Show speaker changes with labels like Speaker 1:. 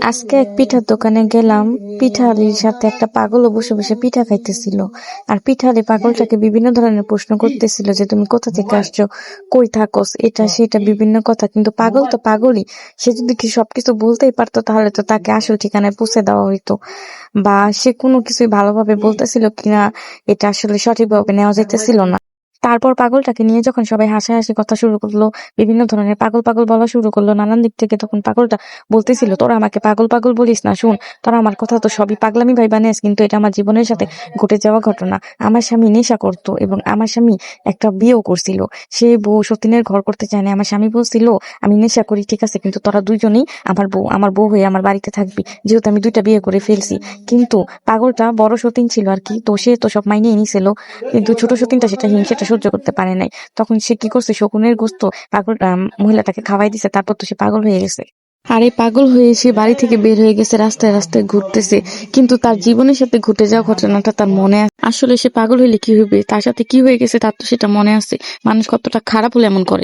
Speaker 1: আজকে এক পিঠার দোকানে গেলাম। পিঠালির সাথে একটা পাগলও বসে বসে পিঠা খাইতেছিল। আর পিঠালি পাগলটাকে বিভিন্ন ধরনের প্রশ্ন করতেছিল যে তুমি কোথা থেকে আসছো, কই থাকোস, এটা সেটা বিভিন্ন কথা। কিন্তু পাগল তো পাগলই, সে যদি কি সবকিছু বলতেই পারতো তাহলে তো তাকে আসল ঠিকানায় পৌঁছে দেওয়া হইতো। বা সে কোনো কিছুই ভালোভাবে বলতেছিল কিনা এটা আসলে সঠিকভাবে নেওয়া যাইতেছিল না। তারপর পাগলটাকে নিয়ে যখন সবাই হাসাহাসি কথা শুরু করলো, বিভিন্ন ধরনের পাগল পাগল বলা শুরু করলো নানান দিক থেকে, তখন পাগলটা বলতেছিল তোরা আমাকে পাগল পাগল বলিস না, শুন তোরা আমার কথা তো সবই পাগলামি ভাইবা নেস, কিন্তু এটা আমার জীবনের সাথে ঘটে যাওয়া ঘটনা। আমার স্বামী নেশা করতো এবং আমার স্বামী একটা বিয়েও করছিল। সে বউ সতীনের ঘর করতে চায় না। আমার স্বামী বলছিল আমি নেশা করি ঠিক আছে, কিন্তু তোরা দুইজনেই আমার বউ হয়ে আমার বাড়িতে থাকবি, যেহেতু আমি দুইটা বিয়ে করে ফেলছি। কিন্তু পাগলটা বড় সতীন ছিল আর কি, তো সে তো সব মাইনেই নিছিল। কিন্তু ছোট সতীনটা সেটা হিংসেটা সহ্য করতে পারে নাই। তখন সে কি করছে, শকুনের গোস্ত পাগল মহিলাটাকে খাওয়াই দিছে। তারপর তো সে পাগল হয়ে গেছে। আর এই পাগল হয়ে সে বাড়ি থেকে বের হয়ে গেছে, রাস্তায় রাস্তায় ঘুরতেছে। কিন্তু তার জীবনের সাথে ঘটে যাওয়া ঘটনাটা তার মনে আছে। আসলে সে পাগল হইলে কি হইবে, তার সাথে কি হয়ে গেছে তার তো সেটা মনে আছে। মানুষ কতটা খারাপ হলে এমন করে।